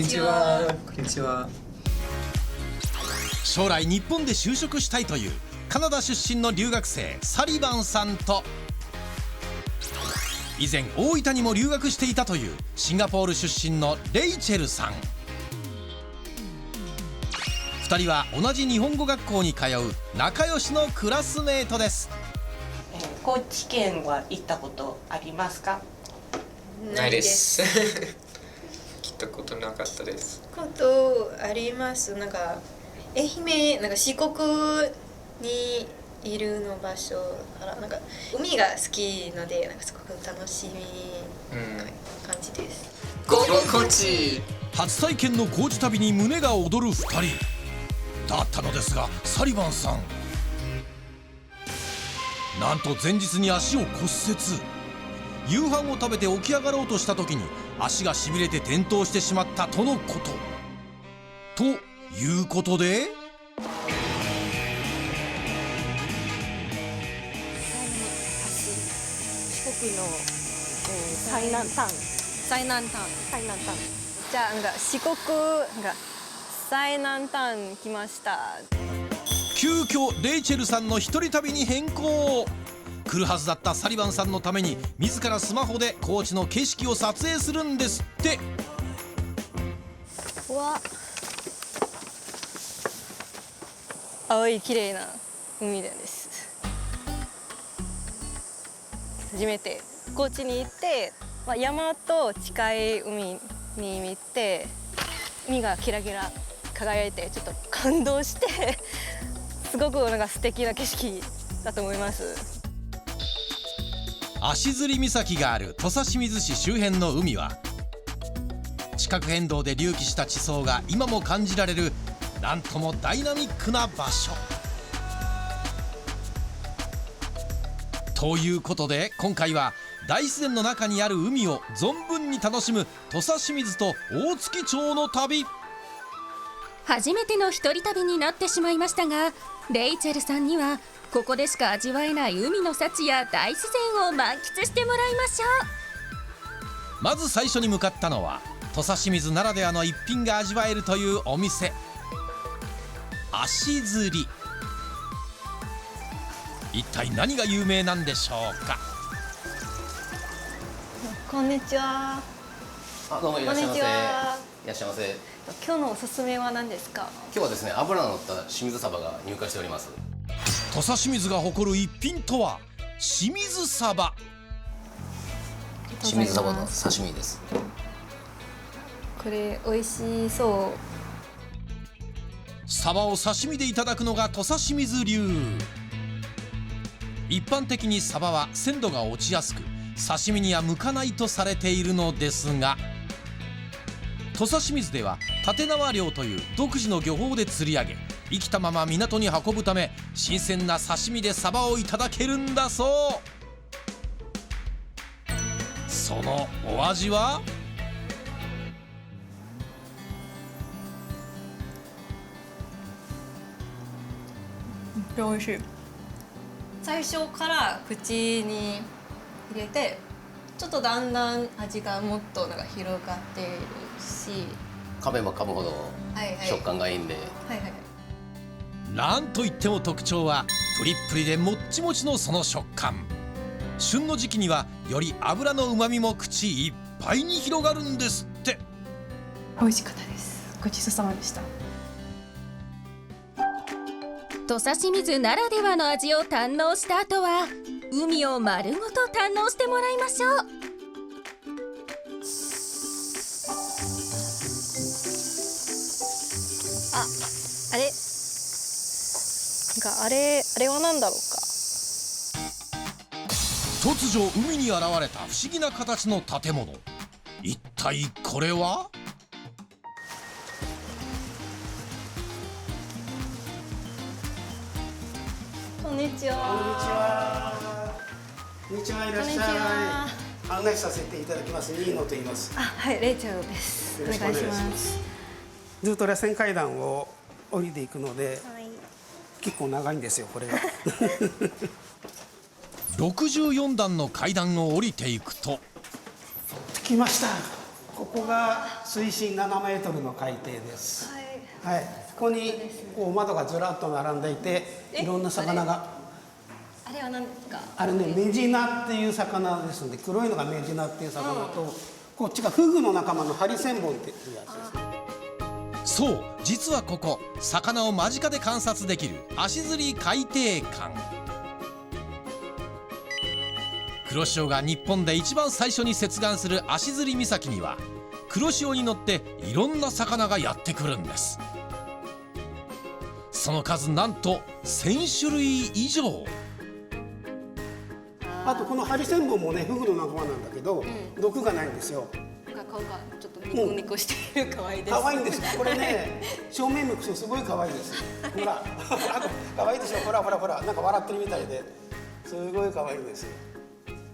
にちは。こんにちは。将来日本で就職したいというカナダ出身の留学生サリバンさんと、以前大分にも留学していたというシンガポール出身のレイチェルさん。2人は同じ日本語学校に通う仲良しのクラスメートです。高知県は行ったことありますか？ないです。来たことなかったです。ことあります。なんか愛媛、なんか四国にいるの場所からなんか海が好きのでなんかすごく楽しみな感じです。ゴーゴー高知。初体験の高知旅に胸が躍る2人だったのですが、サリバンさんなんと前日に足を骨折。夕飯を食べて起き上がろうとした時に足がしびれて転倒してしまったとのこと。ということで四国の、最南端じゃあなんか四国が最南端来ました。急遽レイチェルさんの一人旅に変更。来るはずだったサリバンさんのために自らスマホで高知の景色を撮影するんですって。うわ、青い綺麗な海です。初めて高知に行って、山と近い海に見て海がキラキラ輝いてちょっと感動してすごくなんか素敵な景色だと思います。足摺岬がある土佐清水市周辺の海は地殻変動で隆起した地層が今も感じられるなんともダイナミックな場所ということで、今回は大自然の中にある海を存分に楽しむ土佐清水と大月町の旅。初めての一人旅になってしまいましたが、レイチェルさんにはここでしか味わえない海の幸や大自然を満喫してもらいましょう。まず最初に向かったのは土佐清水ならではの一品が味わえるというお店、足摺り。一体何が有名なんでしょうか。こんにちは。どうもいらっしゃいませ。いこんにちは。らっしゃいませ。今日のおすすめは何ですか？今日はですね、脂の乗った清水サバが入荷しております。土佐清水が誇る一品とは清水サバ。清水サバの刺身です。これ美味しそう。サバを刺身でいただくのが土佐清水流。一般的にサバは鮮度が落ちやすく刺身には向かないとされているのですが、土佐清水では立縄漁という独自の漁法で釣り上げ、生きたまま港に運ぶため新鮮な刺身でサバをいただけるんだそう。そのお味は？美味しい。最初から口に入れてちょっとだんだん味がもっとなんか広がっているし、噛めば噛むほど食感がいいんで、なんといっても特徴はプリップリでもっちもちのその食感。旬の時期にはより油のうまみも口いっぱいに広がるんですって。美味しかったです。ごちそうさまでした。う。土佐清水ならではの味を堪能した後は海を丸ごと堪能してもらいましょう。あれなんかあれは何だろうか。突如海に現れた不思議な形の建物、一体これは？こんにちは。こんにちは、いらっしゃい。案内させていただきます。ニーノと言います。はい、レイチェルです。お願いします。ずっと螺旋階段を降りていくので、結構長いんですよ、これが。64段の階段を降りていくと着きました。ここが水深7メートルの海底です。はい、ここにこう窓がずらっと並んでいて、いろんな魚が。あれは何ですか？あれね、メジナっていう魚ですので、黒いのがメジナっていう魚と、こっちがフグの仲間のハリセンボンっていうやつです。そう、実はここ魚を間近で観察できる足摺海底館。黒潮が日本で一番最初に接岸する足摺岬には、黒潮に乗っていろんな魚がやってくるんです。その数なんと1000種類以上。あとこのハリセンボンもね、フグの仲間なんだけど、毒がないんですよ。顔がちょっとニコニコしている可愛いです。可愛いんですよ。これね、正面向くとすごい可愛いです。ほら、可愛いでしょ。ほらほらほら、なんか笑ってるみたいで、すごい可愛いです。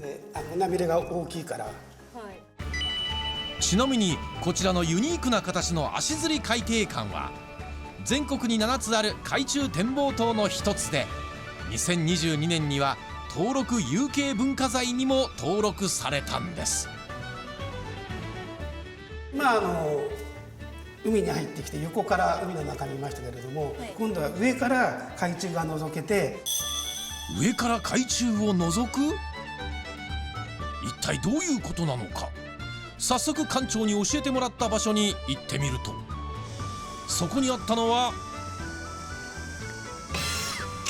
で、胸びれが大きいから。ちなみにこちらのユニークな形の足摺海底館は全国に7つある海中展望塔の一つで、2022年には登録有形文化財にも登録されたんです。まあ海に入ってきて横から海の中にいましたけれども、今度は上から海中が覗けて。上から海中を覗く？一体どういうことなのか。早速館長に教えてもらった場所に行ってみると、そこにあったのは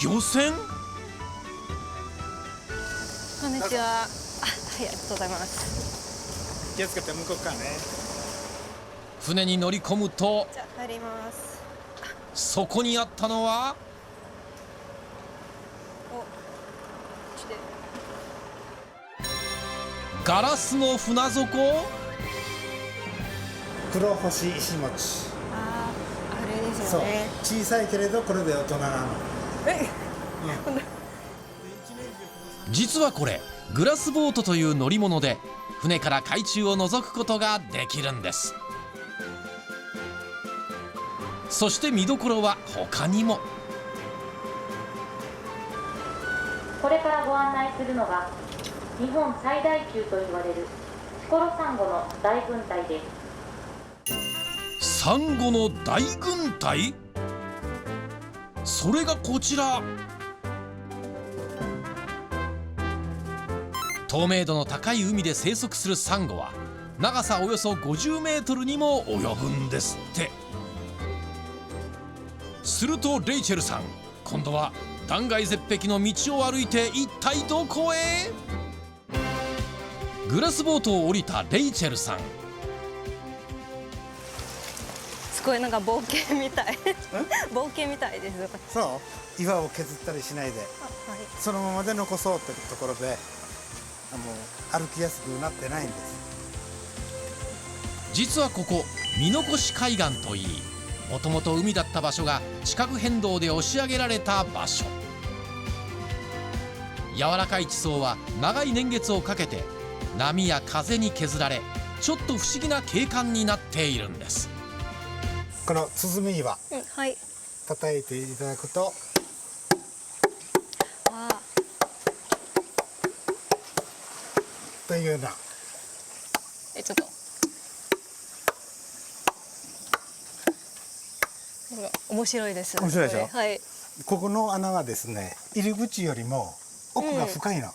漁船。こんにちは。ありがとうございます。気をつけて向こうからね。船に乗り込むと、じゃあ入ります。そこにあったのはガラスの船底。黒星石餅。あれですよね。そう、小さいけれどこれで大人なの。実はこれグラスボートという乗り物で、船から海中を覗くことができるんです。そして見どころは他にも。これからご案内するのが日本最大級と言われるチコロサンゴの大群体です。サンゴの大群体？それがこちら。透明度の高い海で生息するサンゴは長さおよそ50メートルにも及ぶんですって。するとレイチェルさん、今度は断崖絶壁の道を歩いて一体どこへ？グラスボートを降りたレイチェルさん、すごいなんか冒険みたい冒険みたいです。そう、岩を削ったりしないで、そのままで残そうってところで、歩きやすくなってないんです。実はここ見残し海岸といい、もともと海だった場所が地殻変動で押し上げられた場所。柔らかい地層は長い年月をかけて波や風に削られ、ちょっと不思議な景観になっているんです。この鼓岩、はい、叩いていただくと、というような、ちょっと面白いです。面白いでしょ。はい。ここの穴はですね、入り口よりも奥が深いの。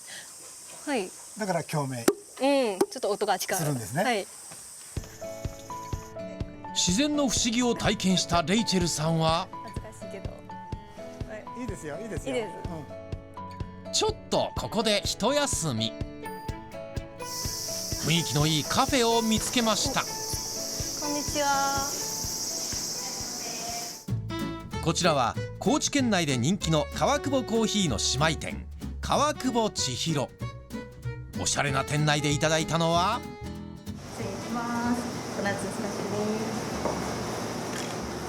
はい。だから共鳴。ちょっと音が近い。するんですね。はい。自然の不思議を体験したレイチェルさんは、恥ずかしいけど、いいですよ、いいですよ。いいです。ちょっとここで一休み。雰囲気のいいカフェを見つけました。こんにちは。こちらは高知県内で人気の川久保コーヒーの姉妹店、川久保千尋。おしゃれな店内でいただいたのは、失礼します。小夏スカッシュです。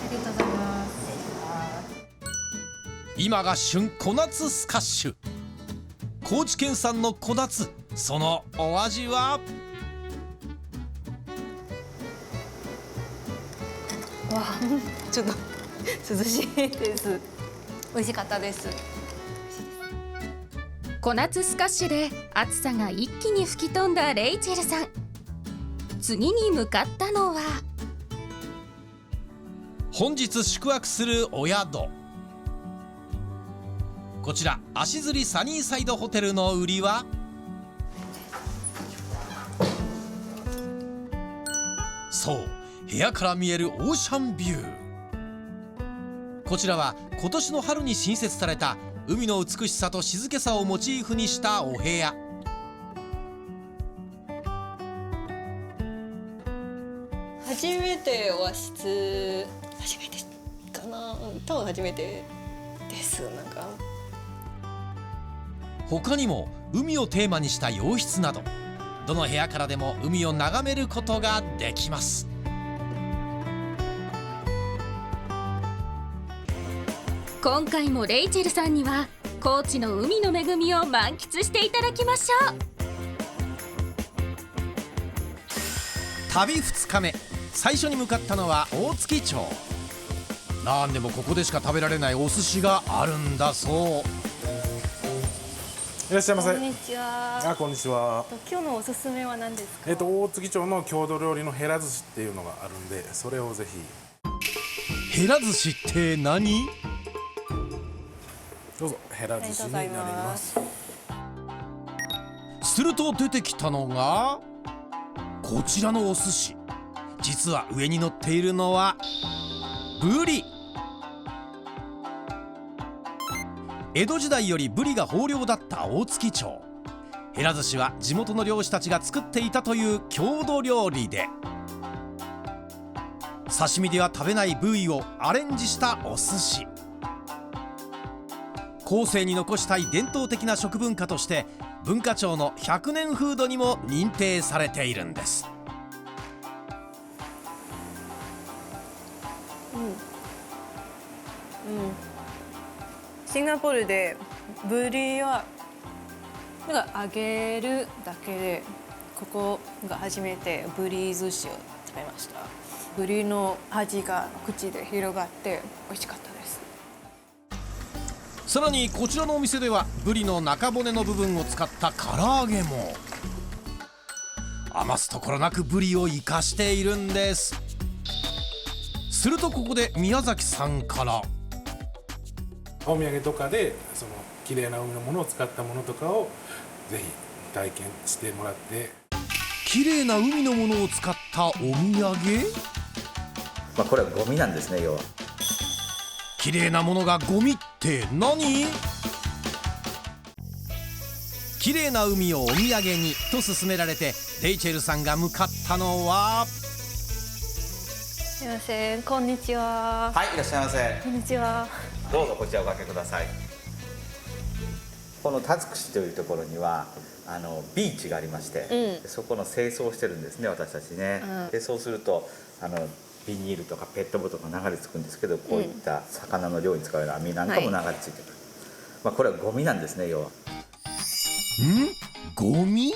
ありがとうございます。今が旬小夏スカッシュ。高知県産の小夏、そのお味は？わあ、ちょっと涼しいです。美味しかったです。小夏スカッシュで暑さが一気に吹き飛んだレイチェルさん。次に向かったのは本日宿泊するお宿、こちら足摺サニーサイドホテルの売りはそう、部屋から見えるオーシャンビュー。こちらは今年の春に新設された海の美しさと静けさをモチーフにしたお部屋。初めて和室、初めてかな、多分初めてです。なんか他にも海をテーマにした洋室など、どの部屋からでも海を眺めることができます。今回もレイチェルさんには高知の海の恵みを満喫していただきましょう。旅2日目、最初に向かったのは大月町。なんでもここでしか食べられないお寿司があるんだそう。いらっしゃいませ。こんにちは。こんにちは。今日のおすすめは何ですか？大月町の郷土料理のヘラ寿司っていうのがあるんで、それをぜひ。ヘラ寿司って何？どうぞ、ヘラ寿司になります。すると出てきたのがこちらのお寿司。実は上に乗っているのはブリ。江戸時代よりブリが豊漁だった大月町。ヘラ寿司は地元の漁師たちが作っていたという郷土料理で、刺身では食べない部位をアレンジしたお寿司。後世に残したい伝統的な食文化として文化庁の100年フードにも認定されているんです。シンガポールでブリはなんか揚げるだけで、ここが初めてブリ寿司を食べました。ブリの味が口で広がって美味しかったです。さらにこちらのお店ではブリの中骨の部分を使った唐揚げも余すところなくブリを生かしているんです。するとここで宮崎さんから、お土産とかでその綺麗な海のものを使ったものとかをぜひ体験してもらって。綺麗な海のものを使ったお土産？これはゴミなんですね、要は。綺麗なものがゴミって何？綺麗な海をお土産にと勧められてレイチェルさんが向かったのは、すみません、こんにちは。はい、いらっしゃいませ。こんにちは。どうぞこちらおかけください。この田尽というところにはビーチがありまして、そこの清掃してるんですね、私たちね。でそうするとビニールとかペットボトルが流れ着くんですけど、こういった魚の漁に使われる網なんかも流れ着いてくる、これはゴミなんですね、要は。ゴミ？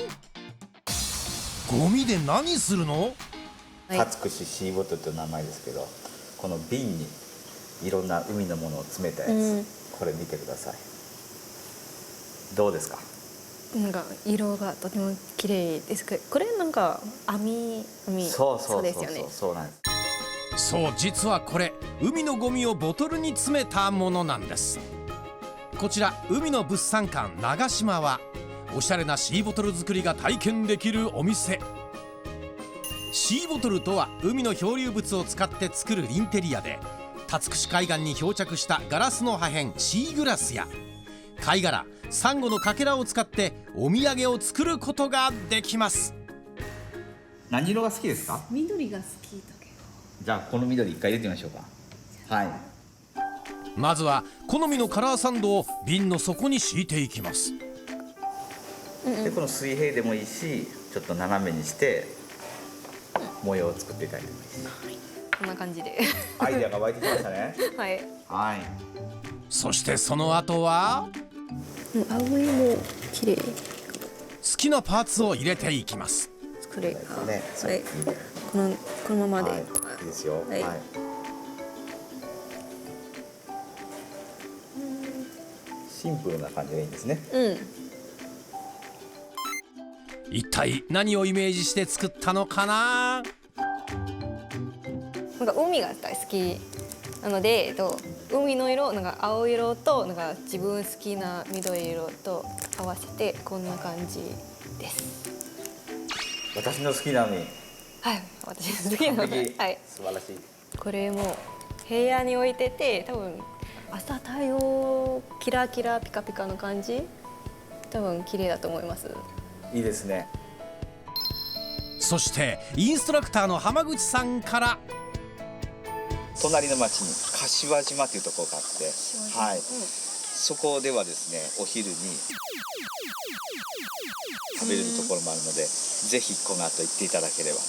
ゴミで何するの？田尽シーボトルという名前ですけど、この瓶にいろんな海のものを詰めたやつ、これ見てください。どうですか？なんか色がとても綺麗ですけど、これなんか網そうですよね。そうなんです。そう、実はこれ海のゴミをボトルに詰めたものなんです。こちら海の物産館長島はおしゃれなシーボトル作りが体験できるお店。シーボトルとは海の漂流物を使って作るインテリアで、田尽海岸に漂着したガラスの破片シーグラスや貝殻、サンゴのかけらを使ってお土産を作ることができます。何色が好きですか？緑が好きだけど。じゃあこの緑一回入れてみましょうか。はい。まずは好みのカラーサンドを瓶の底に敷いていきます。でこの水平でもいいし、ちょっと斜めにして模様を作っていただいてもいいし、こんな感じでアイデアが湧いてきましたね。はい。そしてその後は青いも綺麗。好きなパーツを入れていきます。これか、ね、はい、このままで、いいですよ。はい。シンプルな感じがいいんですね。一体何をイメージして作ったのかな。なんか海が大好きなので、海の色なんか青色となんか自分好きな緑色と合わせてこんな感じです。私の好きな海。はい、私の好きな海。はい、素晴らしい。これも部屋に置いてて、多分朝太陽キラキラピカピカの感じ、多分綺麗だと思います。いいですね。そしてインストラクターの浜口さんから、隣の町に柏島というところがあって、はい、そこではですね、お昼に食べれるところもあるので、ぜひこの後行っていただければと。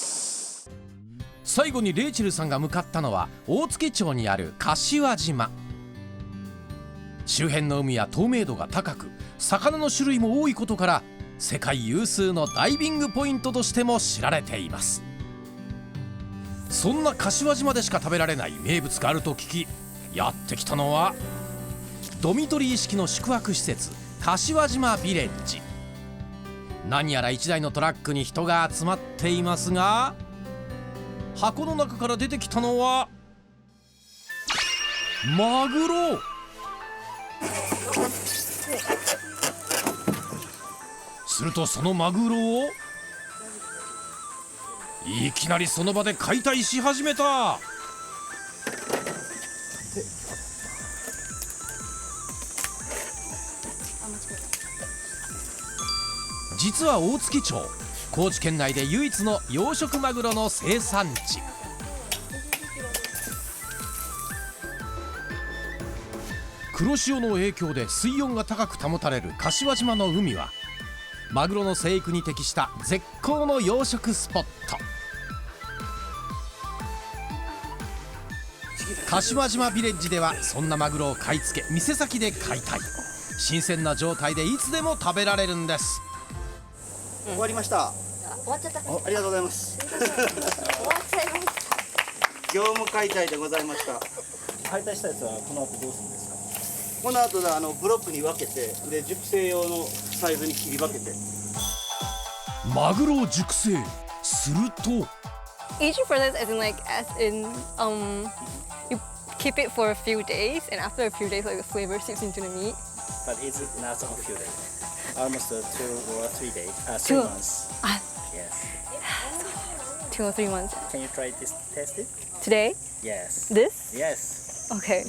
最後にレイチェルさんが向かったのは大月町にある柏島。周辺の海は透明度が高く、魚の種類も多いことから世界有数のダイビングポイントとしても知られています。そんな柏島でしか食べられない名物があると聞き、やってきたのはドミトリー式の宿泊施設、柏島ビレッジ。何やら1台のトラックに人が集まっていますが、箱の中から出てきたのはマグロ。するとそのマグロをいきなりその場で解体し始めた。実は大月町、高知県内で唯一の養殖マグロの生産地。黒潮の影響で水温が高く保たれる柏島の海は、マグロの生育に適した絶好の養殖スポット。柏島ビレッジではそんなマグロを買い付け、店先で解体。新鮮な状態でいつでも食べられるんです。終わりました。終わっちゃった。ありがとうございます。終わっちゃいました。業務解体でございました。解体したやつはこの後どうするんですか。この後でブロックに分けて、で熟成用のサイズに切り分けて。マグロを熟成すると。Each process as in you keep it for a few days, and after a few days, like the flavor seeps into the meat. But it's not a few days. Almost 2 or 3 days. 3 months. Yes. 2 or 3 months. Can you try this? Test it? Today? Yes. This? Yes. Okay.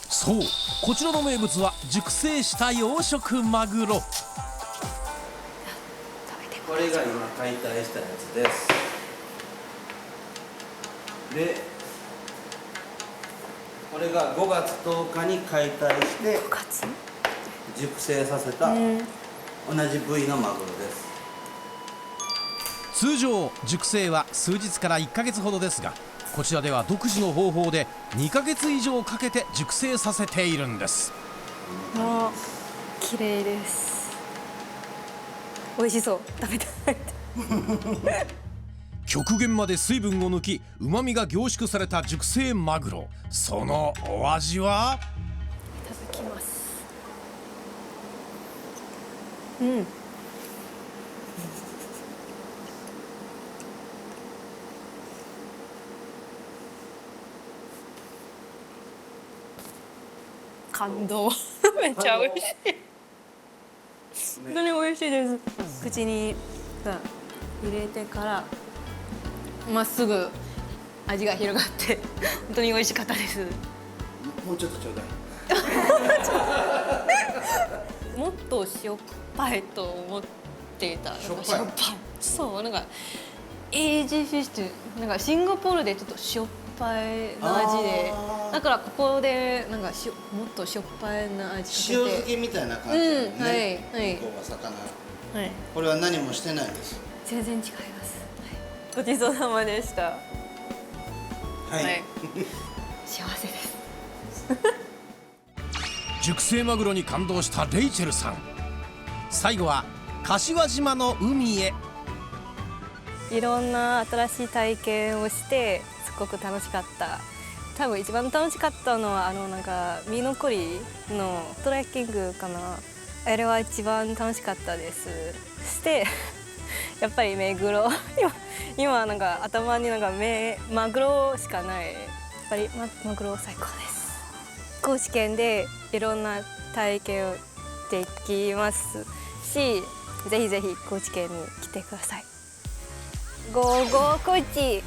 そう、こちらの名物は熟成した養殖マグロ。これが今解体したやつです。で、これが5月10日に解体して熟成させた同じ部位のマグロです。通常熟成は数日から1ヶ月ほどですが、こちらでは独自の方法で2ヶ月以上かけて熟成させているんです。あ、綺麗です。美味しそう。食べたい。極限まで水分を抜き、旨味が凝縮された熟成マグロ。そのお味は？いただきます。うん。感動。めっちゃ美味しい。本当に美味しいです。口に入れてからまっすぐ味が広がって本当に美味しかったです。もうちょっとちょうだい。もっとしょっぱいと思っていた。しょっぱい。そう、なんかエージーフィッシュなんかシンガポールでちょっとしょっぱいな味で、だからここでなんかもっとしょっぱいな味かけて。塩漬けみたいな感じだよね。はいはい。ここは魚。はい。これは何もしてないです。全然違います。ごちそうさまでした。はい。幸せです。熟成マグロに感動したレイチェルさん。最後は柏島の海へ。いろんな新しい体験をしてすごく楽しかった。多分一番楽しかったのはなんかミノコリのトレッキングかな。あれは一番楽しかったです。してやっぱり目黒今なんか頭になんかマグロしかない。やっぱりマグロ最高です。高知県でいろんな体験をできますし、ぜひぜひ高知県に来てください。ゴーゴー高知。